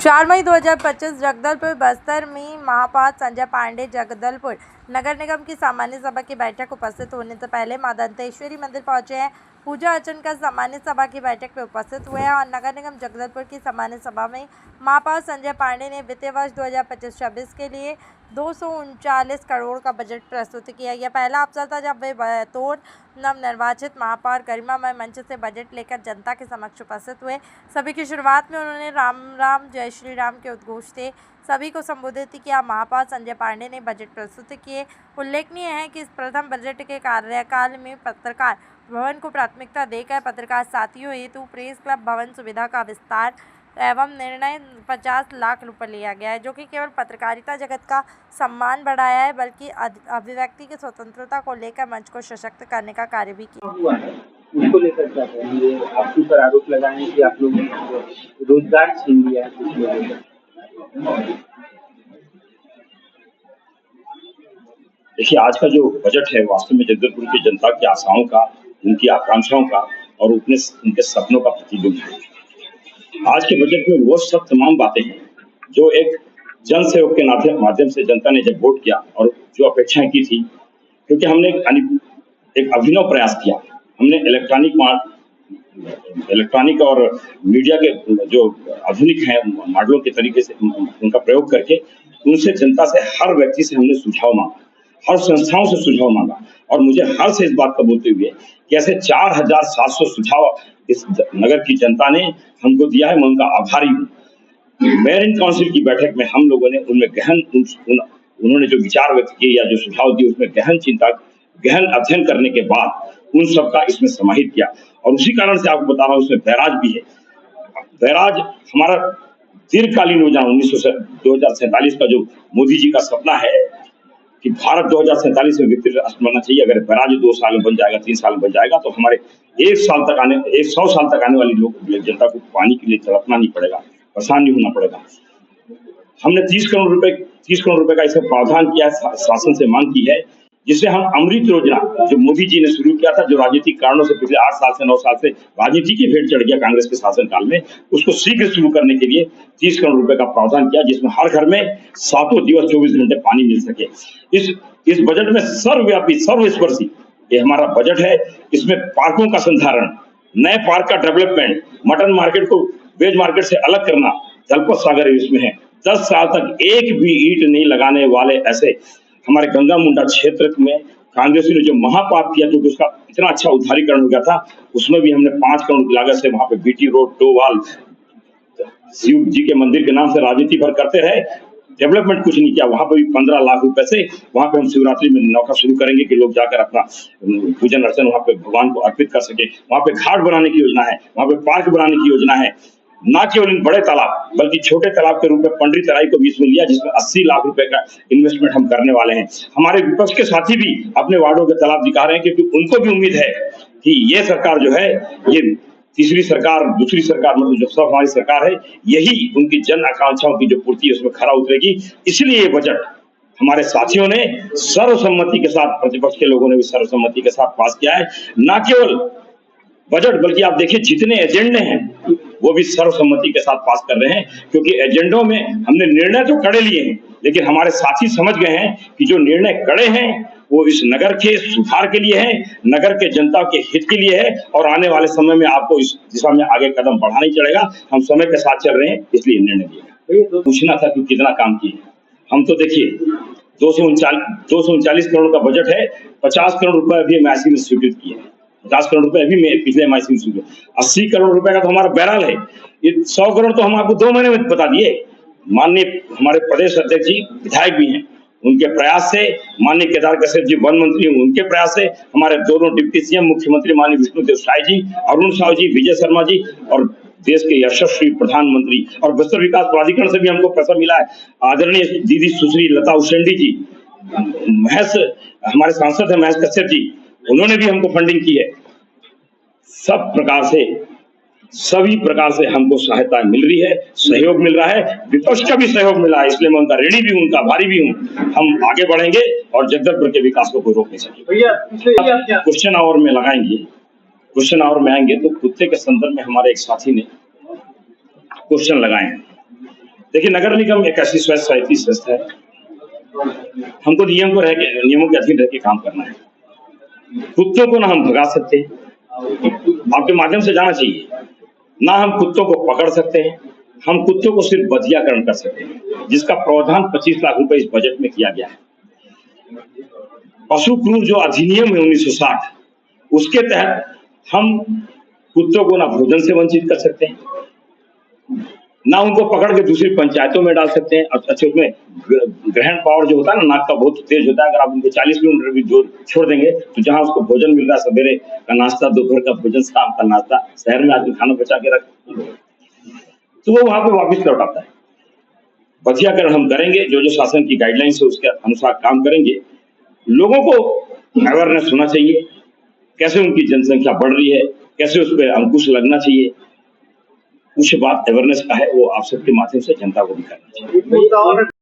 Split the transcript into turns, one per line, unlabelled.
4 मई 2025 जगदलपुर बस्तर में महापौर संजय पांडे जगदलपुर नगर निगम की सामान्य सभा की बैठक उपस्थित होने से पहले मां दंतेश्वरी मंदिर पहुंचे हैं। पूजा अर्चन कर सामान्य सभा की बैठक में उपस्थित हुए हैं और नगर निगम जगदलपुर की सामान्य सभा में महापौर संजय पांडे ने वित्तीय वर्ष 2025-26 के लिए 239 करोड़ का बजट प्रस्तुत किया। यह पहला अवसर था जब वे बतौर नवनिर्वाचित महापौर गरिमामय मंच से बजट लेकर जनता के समक्ष उपस्थित हुए। सभी की शुरुआत में उन्होंने राम राम जय श्री राम के उद्घोष से सभी को संबोधित किया। महापौर संजय पांडे ने बजट प्रस्तुत किए। उल्लेखनीय है कि इस प्रथम बजट के कार्यकाल में पत्रकार भवन को प्राथमिकता देकर पत्रकार साथियों हेतु प्रेस क्लब भवन सुविधा का विस्तार एवं निर्णय 50 लाख रुपए लिया गया है, जो कि केवल पत्रकारिता जगत का सम्मान बढ़ाया है बल्कि अभिव्यक्ति की स्वतंत्रता को लेकर मंच को सशक्त करने का कार्य भी किया
हुआ है। उसको लेकर क्या कहेंगे? आपके ऊपर आरोप लगाए कि आप लोगों ने रोजगार छीन लिया है।
देखिए, आज का जो बजट है वास्तव में जगदलपुर की जनता की आशाओं का, उनकी आकांक्षाओं का और उनके सपनों का प्रतिबिंब है। आज के बजट में वो सब तमाम बातें हैं जो एक जन सेवक के माध्यम से जनता ने जब वोट किया और जो अपेक्षाएं की थी, क्योंकि हमने एक अभिनव प्रयास किया। हमने इलेक्ट्रॉनिक और मीडिया के जो आधुनिक हैं मॉडलों के तरीके से उनका प्रयोग करके उनसे जनता से हर व्यक्ति से हमने सुझाव मांगा, हर संस्थाओं से सुझाव मांगा और मुझे हर से इस बात का बोलते हुए कि ऐसे 4700 सुझाव इस नगर की जनता ने हमको दिया है। मैं उनका आभारी हूँ। मेयर इन काउंसिल की बैठक में हम लोगों ने उनमें उन्होंने जो विचार व्यक्त किए या जो सुझाव दिए उसमें गहन अध्ययन करने के बाद उन सबका इसमें समाहित किया और उसी कारण से आपको बता रहा हूँ उसमें बैराज भी है। बैराज हमारा दीर्घकालीन योजना 2047 का जो मोदी जी का सपना है कि भारत 2047 में विकसित राष्ट्र बनना चाहिए। अगर बैराज 2 साल में बन जाएगा, 3 साल में बन जाएगा तो हमारे 100 साल तक आने वाली लोग जनता को पानी के लिए तड़पना नहीं पड़ेगा, परेशान नहीं होना पड़ेगा। हमने 30 करोड़ रुपए का इसका प्रावधान किया है, शासन से मांग की है, जिसे हम अमृत योजना जो मोदी जी ने शुरू किया था, जो राजनीतिक कारणों से पिछले 8 साल से 9 साल से राजनीति की भेंट चढ़ गया कांग्रेस के शासनकाल में, उसको शीघ्र शुरू करने के लिए 30 करोड़ रुपए का प्रावधान किया, जिसमें हर घर में सातों दिवस 24 घंटे पानी मिल सके। इस बजट में सर्वव्यापी सर्वस्पर्शी ये हमारा बजट है। इसमें पार्कों का संधारण, नए पार्क का डेवलपमेंट, मटन मार्केट को वेज मार्केट से अलग करना, जलपत सागर इसमें है। 10 साल तक एक भी ईंट नहीं लगाने वाले ऐसे हमारे गंगा मुंडा क्षेत्र में कांग्रेसी ने जो महापाप किया, क्योंकि उसका इतना अच्छा उद्धारीकरण हो गया था, उसमें भी हमने 5 करोड़ की लागत से वहां पे बीटी रोड, टोवाल, शिव जी के मंदिर के नाम से राजनीति भर करते रहे, डेवलपमेंट कुछ नहीं किया। वहां पे भी 15 लाख रुपए से वहां पे हम शिवरात्रि में नौका शुरू करेंगे कि लोग जाकर अपना पूजन अर्चन वहां पे भगवान को अर्पित कर सके। वहां पे घाट बनाने की योजना है, वहां पे पार्क बनाने की योजना है, ना केवल इन बड़े तालाब बल्कि छोटे तालाब के रूप में पंडरी तराई को भी इसमें लिया, जिसमें 80 लाख रुपए का इन्वेस्टमेंट हम करने वाले हैं। हमारे विपक्ष के साथी भी अपने वार्डों के तालाब दिखा रहे हैं, क्योंकि उनको भी उम्मीद है कि ये सरकार जो है, ये तीसरी सरकार, दूसरी सरकार, मतलब जो सब हमारी सरकार है, यही उनकी जन आकांक्षाओं की जो पूर्ति है उसमें खरा उतरेगी। इसलिए ये बजट हमारे साथियों ने सर्वसम्मति के साथ, प्रतिपक्ष के लोगों ने भी सर्वसम्मति के साथ पास किया है। ना केवल बजट बल्कि आप देखिए जितने एजेंडे हैं वो भी सर्वसम्मति के साथ पास कर रहे हैं, क्योंकि एजेंडों में हमने निर्णय तो कड़े लिए हैं, लेकिन हमारे साथी समझ गए हैं कि जो निर्णय कड़े हैं वो इस नगर के सुधार के लिए है, नगर के जनता के हित के लिए है और आने वाले समय में आपको इस दिशा में आगे कदम बढ़ाना ही चलेगा। हम समय के साथ चल रहे हैं, इसलिए निर्णय लिया। पूछना था कि कितना काम किए। हम तो देखिए 239 करोड़ का बजट है, 50 करोड़ रुपए अभी एमआईसी में स्वीकृत किए हैं, 50 करोड़ रुपए अभी पिछले एमआईसी में स्वीकृत, 80 करोड़ रुपए का तो हमारा बैरल है। ये 100 करोड़ तो हम आपको 2 महीने में बता दिए। माननीय हमारे प्रदेश अध्यक्ष जी विधायक भी हैं, उनके प्रयास से, माननीय केदार कश्यप जी वन मंत्री, उनके प्रयास से, हमारे दोनों डिप्टी सीएम मुख्यमंत्री माननीय विष्णुदेव साय जी, अरुण साहू जी, विजय शर्मा जी और देश के यशस्वी प्रधानमंत्री और बस्तर विकास प्राधिकरण से भी हमको पैसा मिला है। आदरणीय दीदी सुश्री लता उसेंडी जी, महेश हमारे सांसद है महेश कश्यप जी, उन्होंने भी हमको फंडिंग की है। सभी प्रकार से हमको सहायता मिल रही है, सहयोग मिल रहा है, विपक्ष का भी सहयोग मिला है, इसलिए मैं उनका ऋणी भी हूँ, उनका आभारी भी हूँ। हम आगे बढ़ेंगे और जगदलपुर के विकास को कोई रोक नहीं सकेगा। क्वेश्चन आवर में लगाएंगे, क्वेश्चन आवर में आएंगे तो कुत्ते के संदर्भ में हमारे एक साथी ने क्वेश्चन लगाए हैं देखिए, नगर निगम एक ऐसी स्वायत्त संस्था है, हमको नियमों के अधीन रह के काम करना है। कुत्तों को ना हम भगा सकते हैं, आपके माध्यम से जाना चाहिए, ना हम कुत्तों को पकड़ सकते हैं, हम कुत्तों को सिर्फ बधियाकरण कर सकते हैं, जिसका प्रावधान 25 लाख रुपए इस बजट में किया गया है। पशु क्रूर जो अधिनियम है 1960, उसके तहत हम कुत्तों को ना भोजन से वंचित कर सकते हैं, ना उनको पकड़ के दूसरी पंचायतों में डाल सकते हैं। अच्छा, उसमें ग्रहण पावर जो होता है ना, नाक का बहुत तेज होता है। अगर आप उनको 40 किलोमीटर भी दूर छोड़ देंगे तो जहां उसको भोजन मिल रहा है, सवेरे का नाश्ता, दोपहर का भोजन, शाम का नाश्ता, शहर में आदमी खाना बचा के रखते हैं, तो वो वहां पे वापिस लौट आता है। बधियाकरण हम करेंगे, जो शासन की गाइडलाइंस है उसके अनुसार काम करेंगे। लोगों को अवेयरनेस होना चाहिए, कैसे उनकी जनसंख्या बढ़ रही है, कैसे उस पर अंकुश लगना चाहिए, कुछ बात अवेयरनेस का है, वो आप सबके माध्यम से जनता को भी करना चाहिए।